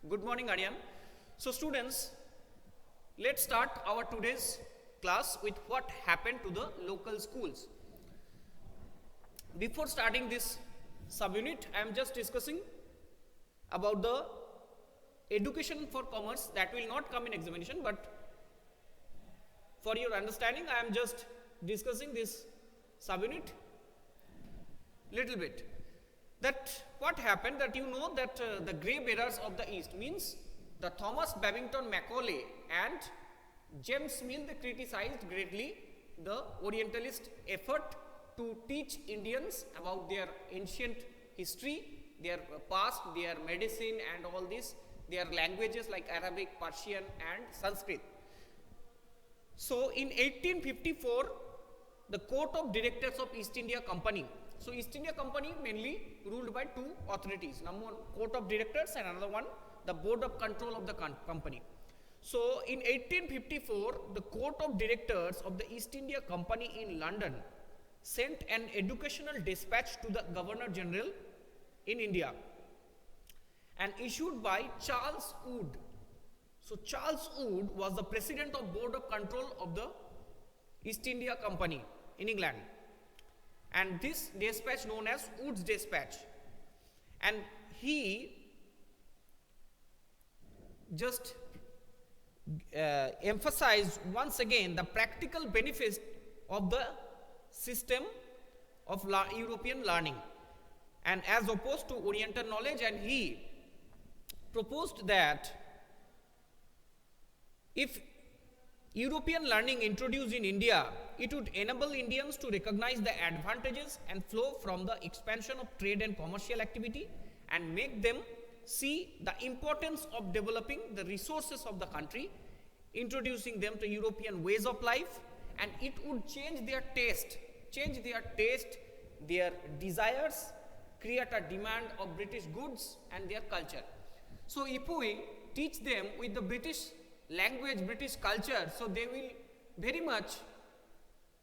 Good morning, Aryan. So, students, let's start our today's class with what happened to the local schools. Before starting this subunit, I am just discussing about the education for commerce that will not come in examination, but for your understanding, I am just discussing this subunit little bit. That what happened, that you know that the grey bearers of the East means the Thomas Babington Macaulay and James Mill, they criticized greatly the Orientalist effort to teach Indians about their ancient history, their past, their medicine and all this, their languages like Arabic, Persian and Sanskrit. So in 1854, the Court of Directors of East India Company. So East India Company mainly ruled by two authorities. Number one, Court of Directors, and another one, the Board of Control of the company. So in 1854, the Court of Directors of the East India Company in London sent an educational dispatch to the Governor General in India and issued by Charles Wood. So Charles Wood was the President of Board of Control of the East India Company in England. And this dispatch known as Wood's dispatch, and he just emphasized once again the practical benefits of the system of European learning and as opposed to Oriental knowledge, and he proposed that if European learning introduced in India, it would enable Indians to recognize the advantages and flow from the expansion of trade and commercial activity and make them see the importance of developing the resources of the country, introducing them to European ways of life, and it would change their taste, their desires, create a demand of British goods and their culture. So if we teach them with the British language, British culture, so they will very much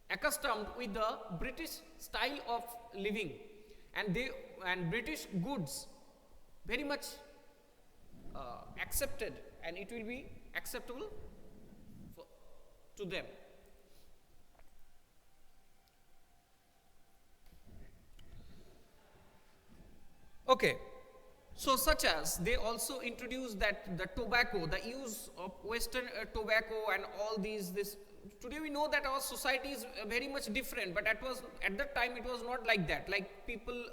accustomed with the British style of living, and British goods very much accepted, and it will be acceptable to them. Okay. So such as they also introduced that the tobacco, the use of Western tobacco and all this. Today we know that our society is very much different, but at that time it was not like that. Like people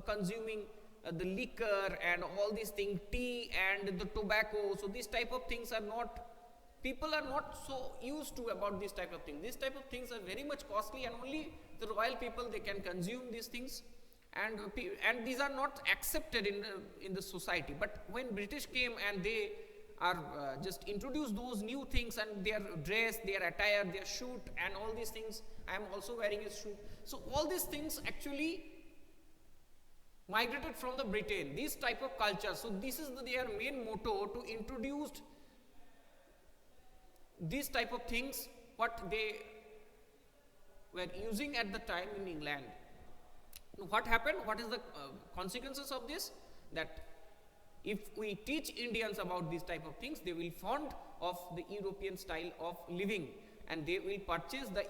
consuming the liquor and all these things, tea and the tobacco. So these type of things are not, people are not so used to about this type of thing. These type of things are very much costly, and only the royal people, they can consume these things. And these are not accepted in the society. But when British came and they are just introduced those new things, and their dress, their attire, their shoot and all these things, I am also wearing a shoot. So all these things actually migrated from the Britain, this type of culture. So this is their main motto, to introduce these type of things what they were using at the time in England. What happened? What is the consequences of this? That if we teach Indians about these type of things, they will fond of the European style of living, and they will purchase the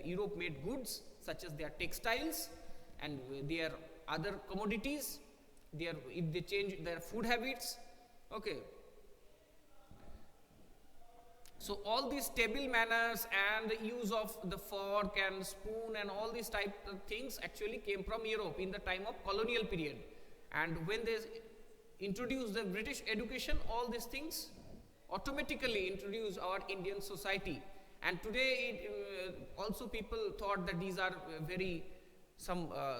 Europe made goods, such as their textiles and their other commodities, if they change their food habits. Okay. So all these table manners and the use of the fork and spoon and all these type of things actually came from Europe in the time of colonial period. And when they introduced the British education, all these things automatically introduced our Indian society. And today also people thought that these are very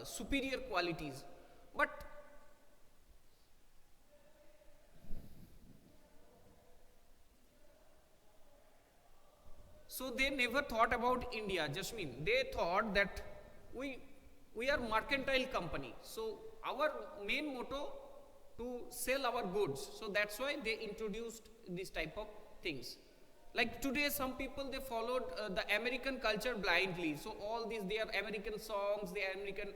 superior qualities. But so they never thought about India, Jasmine. They thought that we are mercantile company. So our main motto to sell our goods. So that's why they introduced this type of things. Like today, some people, they followed the American culture blindly. So all these, their American songs, their American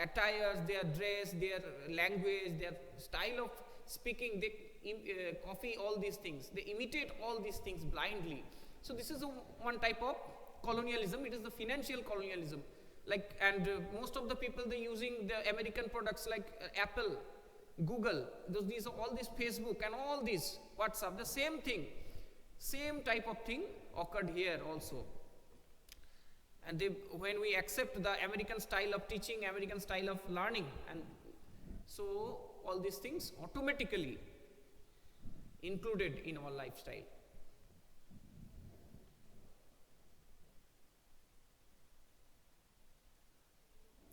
attires, their dress, their language, their style of speaking, they copy all these things, they imitate all these things blindly. So this is one type of colonialism. It is the financial colonialism. Like, and most of the people, they're using the American products like Apple, Google, these are all this Facebook and all this WhatsApp, the same thing, same type of thing occurred here also. And when we accept the American style of teaching, American style of learning, and so all these things automatically included in our lifestyle.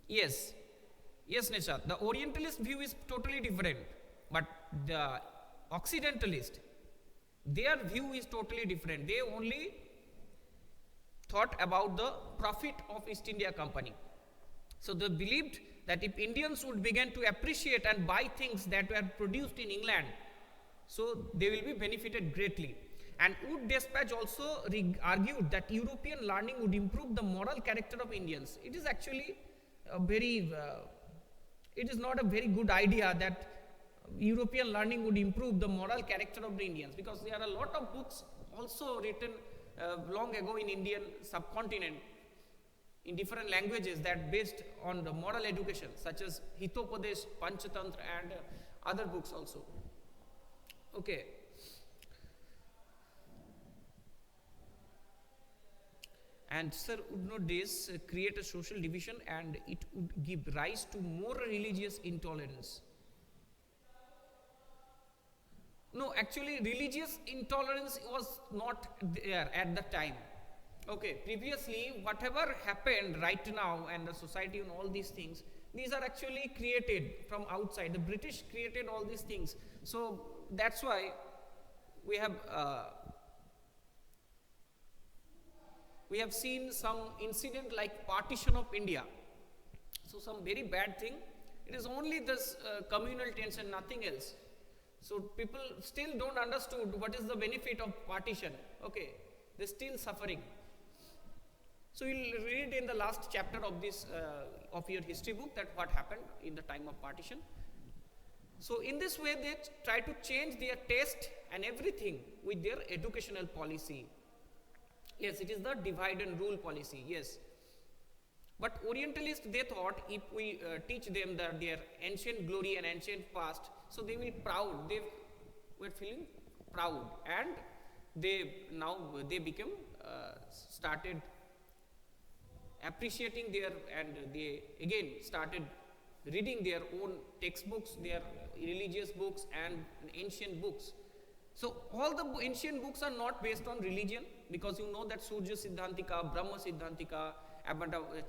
Yes, yes, Nisha, the Orientalist view is totally different, but the Occidentalist, their view is totally different. They only thought about the profit of East India Company. So they believed that if Indians would begin to appreciate and buy things that were produced in England, so they will be benefited greatly. And Wood Dispatch also argued that European learning would improve the moral character of Indians. It is actually it is not a very good idea that European learning would improve the moral character of the Indians, because there are a lot of books also written long ago in Indian subcontinent in different languages that based on the moral education, such as Hitopadesh, Panchatantra, and other books also. Okay. And sir, would not this create a social division and it would give rise to more religious intolerance? No, actually religious intolerance was not there at the time. Okay, previously whatever happened right now and the society and all these things, these are actually created from outside. The British created all these things. So that's why we have seen some incident like partition of India. So some very bad thing. It is only this communal tension, nothing else. So people still don't understood what is the benefit of partition. Okay, they're still suffering. So you'll read in the last chapter of this of your history book that what happened in the time of partition. So in this way they try to change their taste and everything with their educational policy. Yes, it is the divide and rule policy, yes. But Orientalists, they thought if we teach them their ancient glory and ancient past, so they will proud, they were feeling proud, and they became started appreciating their, and they again started reading their own textbooks, their religious books and ancient books. So all the ancient books are not based on religion, because you know that Surya Siddhantika, Brahma Siddhantika,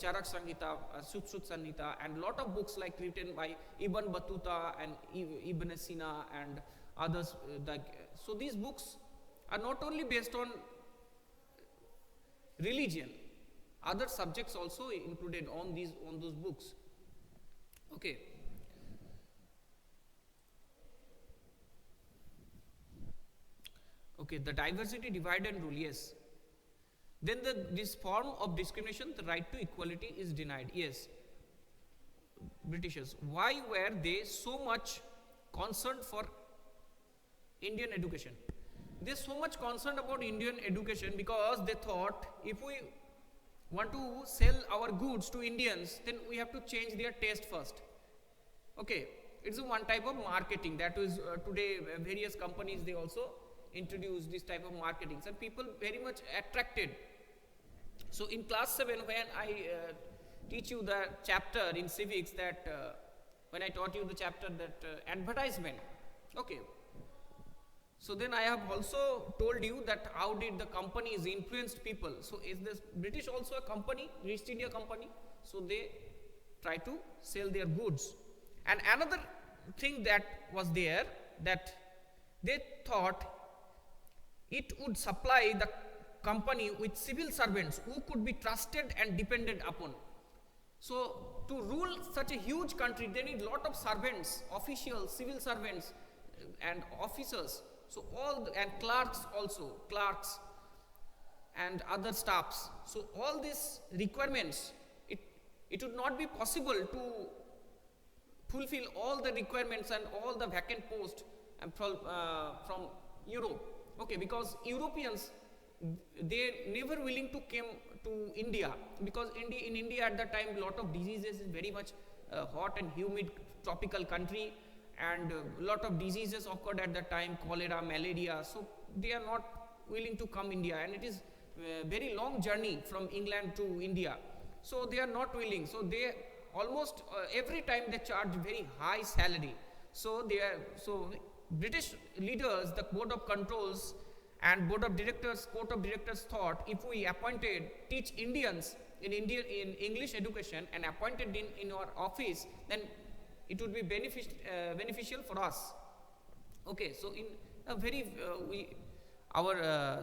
Charak Samhita, Sut Samhita, and lot of books like written by Ibn Battuta and Ibn Sina and others. So these books are not only based on religion, other subjects also included on those books. Okay. Okay, the diversity, divide and rule, yes. Then this form of discrimination, the right to equality is denied, yes. Britishers, why were they so much concerned for Indian education? They're so much concerned about Indian education because they thought if we want to sell our goods to Indians, then we have to change their taste first. Okay, it's one type of marketing that is today various companies, they also introduce this type of marketing, and people very much attracted. So in class 7, when I teach you the chapter in civics, that when I taught you the chapter that advertisement, okay, so then I have also told you that how did the companies influenced people. So is this British also a company, East India Company? So they try to sell their goods. And another thing that was there, that they thought it would supply the company with civil servants who could be trusted and depended upon. So to rule such a huge country, they need lot of servants, officials, civil servants and officers. So and clerks also, clerks and other staffs. So all these requirements, it would not be possible to fulfill all the requirements and all the vacant posts and from Europe. Okay, because Europeans, they never willing to come to India, because in India at that time lot of diseases is very much hot and humid tropical country, and lot of diseases occurred at that time, cholera, malaria. So they are not willing to come India, and it is very long journey from England to India. So they are not willing. So they almost every time they charge very high salary. So British leaders, the board of controls and board of directors, court of directors thought, if we teach Indians in English education and appointed in our office, then it would be beneficial for us. Okay, so in a very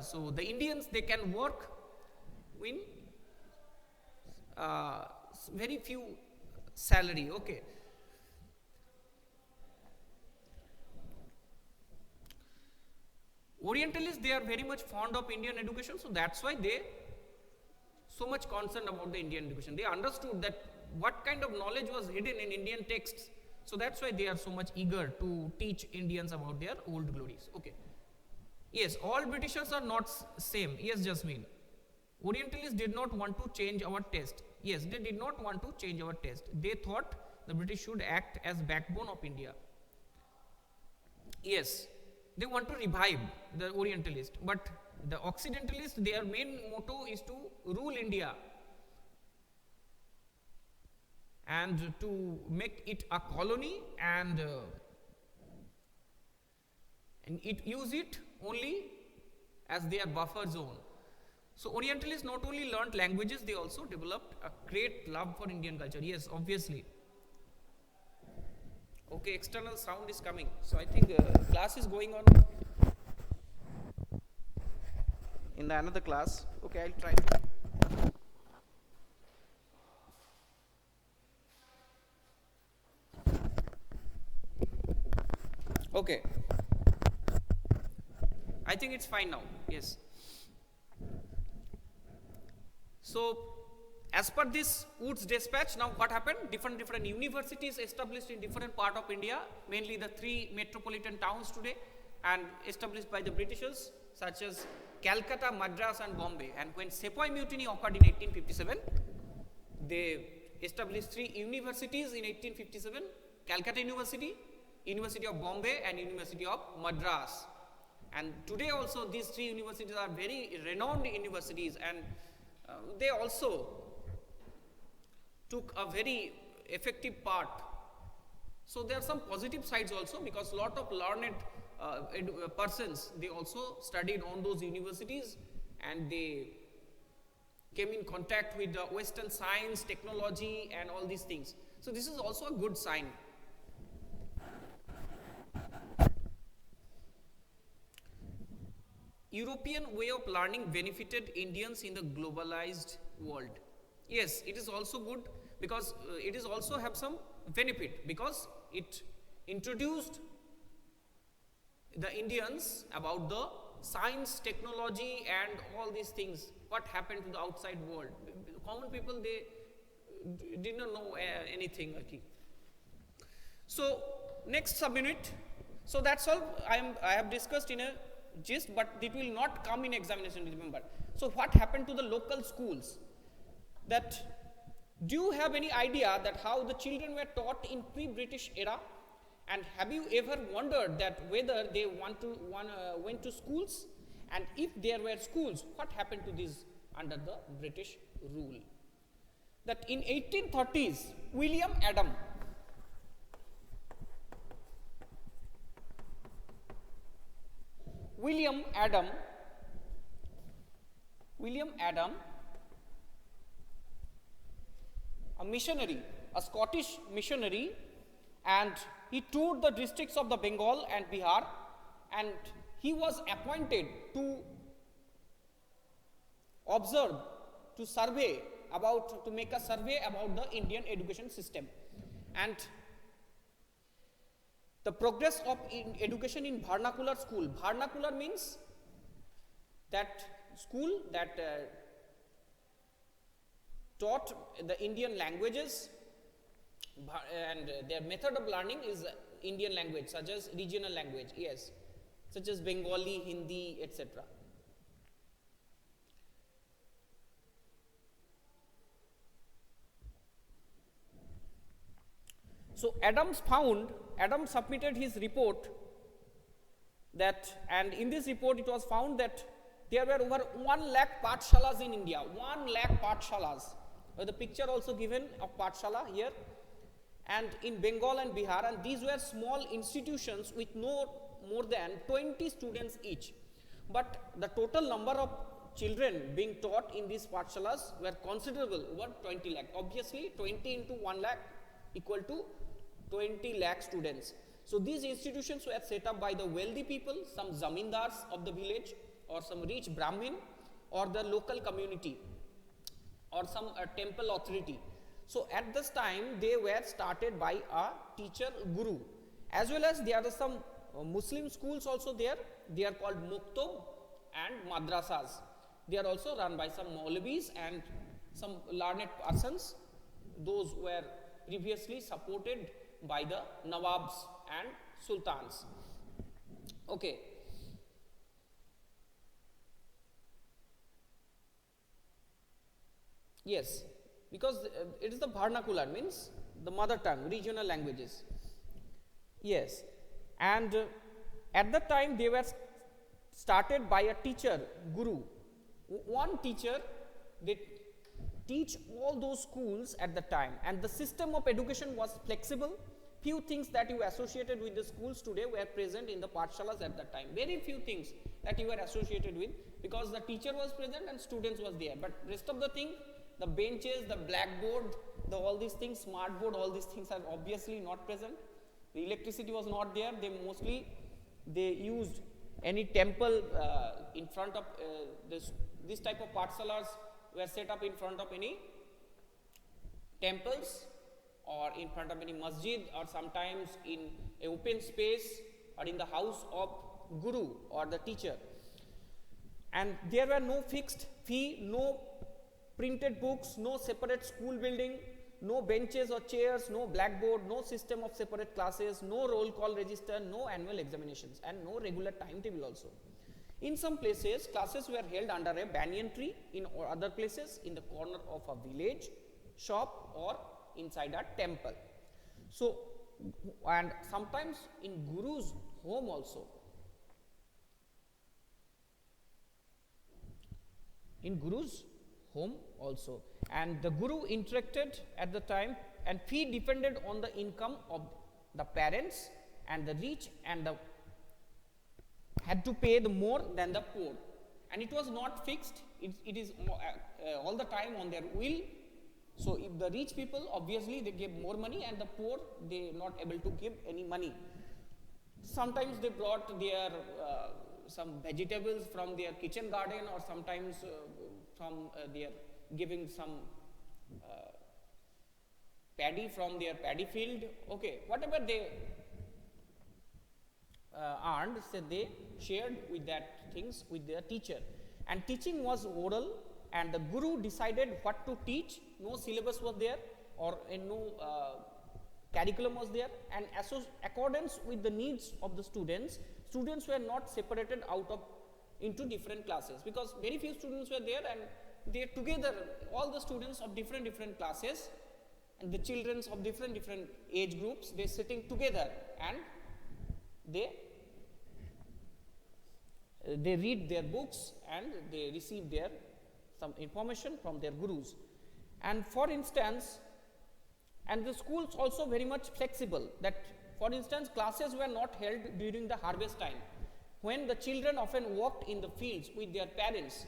so the Indians, they can work in very few salary. Okay. Orientalists, they are very much fond of Indian education, so that's why they so much concerned about the Indian education. They understood that what kind of knowledge was hidden in Indian texts, so that's why they are so much eager to teach Indians about their old glories. Okay. Yes, all Britishers are not same. Yes, Jasmine. Orientalists did not want to change our test. Yes, they did not want to change our test. They thought the British should act as backbone of India. Yes, they want to revive the Orientalists, but the Occidentalists, their main motto is to rule India and to make it a colony, and use it only as their buffer zone. So Orientalists not only learnt languages, they also developed a great love for Indian culture. Yes, obviously. Okay, external sound is coming. So I think class is going on in the another class. Okay, I'll try to. Okay. I think it's fine now. Yes. So, as per this Wood's dispatch, now what happened? Different universities established in different part of India, mainly the 3 metropolitan towns today, and established by the Britishers, such as Calcutta, Madras, and Bombay. And when Sepoy Mutiny occurred in 1857, they established 3 universities in 1857: Calcutta University, University of Bombay, and University of Madras. And today also these 3 universities are very renowned universities, and they also took a very effective part. So there are some positive sides also, because lot of learned persons, they also studied on those universities, and they came in contact with the Western science, technology, and all these things. So this is also a good sign. European way of learning benefited Indians in the globalized world. Yes, it is also good, because it is also have some benefit, because it introduced the Indians about the science, technology, and all these things, what happened to the outside world. Common people, they did not know anything. Okay. So next subunit. So that's all I have discussed in a gist, but it will not come in examination, remember. So what happened to the local schools? That, do you have any idea that how the children were taught in pre-British era? And have you ever wondered that whether they went to schools? And if there were schools, what happened to these under the British rule? That in 1830s, William Adam a missionary, a Scottish missionary, and he toured the districts of the Bengal and Bihar, and he was appointed to observe, to make a survey about the Indian education system and the progress of education in vernacular school. Vernacular means that school that taught the Indian languages, and their method of learning is Indian language, such as regional language, yes, such as Bengali, Hindi, etc. So Adams submitted his report that, and in this report it was found that there were over 1 lakh Pathshalas in India, 1 lakh Pathshalas. The picture also given of Pathshala here, and in Bengal and Bihar, and these were small institutions with no more than 20 students each. But the total number of children being taught in these Pathshalas were considerable, over 20 lakh. Obviously, 20 into 1 lakh equal to 20 lakh students. So these institutions were set up by the wealthy people, some zamindars of the village, or some rich Brahmin, or the local community, or some temple authority. So at this time they were started by a teacher guru, as well as there are some Muslim schools also there. They are called Muktub and madrasas. They are also run by some Maulvis and some learned persons. Those were previously supported by the Nawabs and Sultans. Okay. Yes, because it is the vernacular, means the mother tongue, regional languages. Yes, and at that time they were started by a teacher, guru. One teacher, they teach all those schools at the time, and the system of education was flexible. Few things that you associated with the schools today were present in the Pathshalas at that time. Very few things that you were associated with, because the teacher was present and students was there. But rest of the thing, the benches, the blackboard, all these things, smart board, all these things are obviously not present. The electricity was not there. They used any temple in front of this type of Pathshalas were set up in front of any temples, or in front of any masjid, or sometimes in a open space, or in the house of guru or the teacher. And there were no fixed fee, no printed books, no separate school building, no benches or chairs, no blackboard, no system of separate classes, no roll call register, no annual examinations, and no regular timetable also. In some places, classes were held under a banyan tree, in other places in the corner of a village shop, or inside a temple. So, and sometimes in guru's home also. In guru's home also. And the guru interacted at the time, and fee depended on the income of the parents, and the rich and the had to pay the more than the poor, and it was not fixed. It is all the time on their will. So if the rich people, obviously they give more money, and the poor, they not able to give any money. Sometimes they brought their some vegetables from their kitchen garden, or sometimes from their giving some paddy from their paddy field. Okay, whatever they earned, so they shared with that things with their teacher. And teaching was oral, and the guru decided what to teach. No syllabus was there, or no curriculum was there, and accordance with the needs of the students were not separated out of into different classes, because very few students were there, and they together, all the students of different classes and the children of different age groups, they sitting together, and they read their books, and they receive their some information from their gurus. And for instance, and the schools also very much flexible, that for instance classes were not held during the harvest time, when the children often worked in the fields with their parents,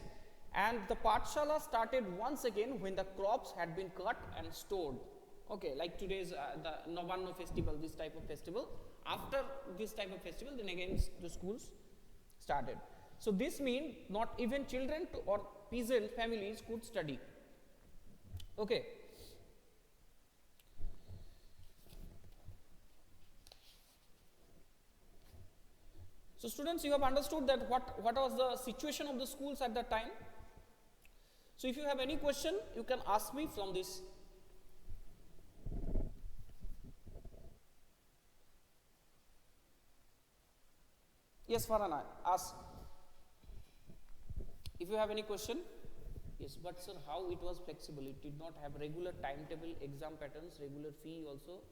and the Pathshala started once again when the crops had been cut and stored. Okay, like today's the Navanno festival, this type of festival. After this type of festival, then again the schools started. So this means not even children or peasant families could study. Okay. So students, you have understood that what was the situation of the schools at that time. So if you have any question, you can ask me from this. Yes, Farhana, ask if you have any question. Yes, but sir, how it was flexible? It did not have regular timetable, exam patterns, regular fee also,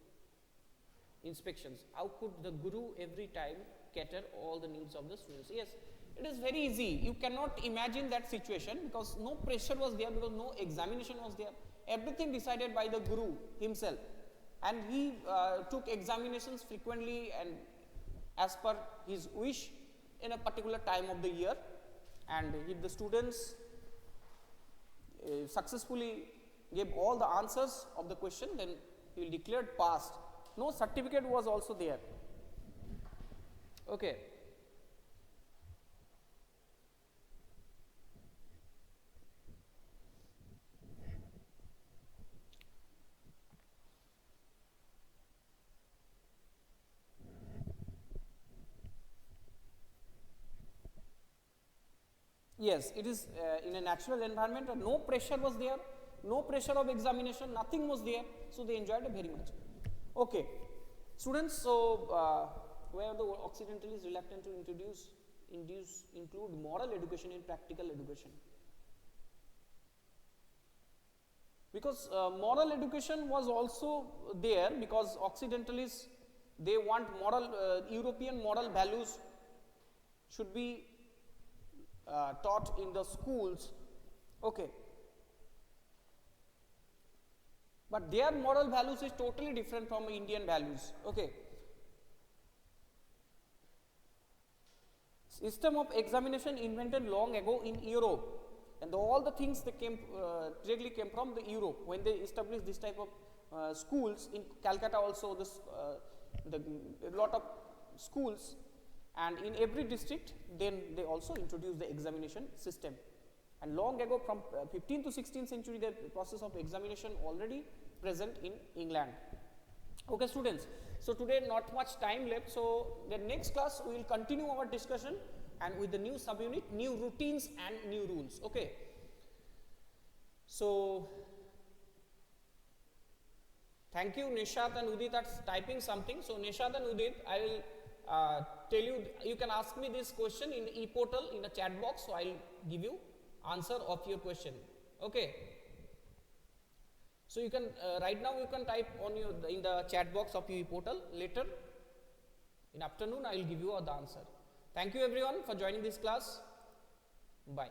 inspections. How could the guru every time cater all the needs of the students? Yes, it is very easy. You cannot imagine that situation because no pressure was there, because no examination was there. Everything decided by the guru himself, and he took examinations frequently and as per his wish in a particular time of the year. And if the students successfully gave all the answers of the question, then he will declared passed. No certificate was also there. Okay. Yes, it is in a natural environment and no pressure was there, no pressure of examination, nothing was there, so they enjoyed it very much. Okay, students, so where the Occidentalists reluctant to include moral education in practical education? Because moral education was also there, because Occidentalists, they want moral, European moral values should be taught in the schools. Okay, but their moral values is totally different from Indian values. Okay, system of examination invented long ago in Europe, and all the things they came directly came from the Europe when they established this type of schools in Calcutta. Also, this a lot of schools, and in every district, then they also introduced the examination system. And long ago, from 15th to 16th century, the process of examination already present in England. Okay, students, so today not much time left, so the next class we will continue our discussion and with the new subunit, new routines and new rules. Okay, so thank you. Nishat and Udit are typing something. So Nishat and Udit, I will tell you, you can ask me this question in e-portal in the chat box, so I will give you answer of your question. Okay, so you can right now you can type on your in the chat box of your e-portal. Later in afternoon I will give you the answer. Thank you everyone for joining this class. Bye.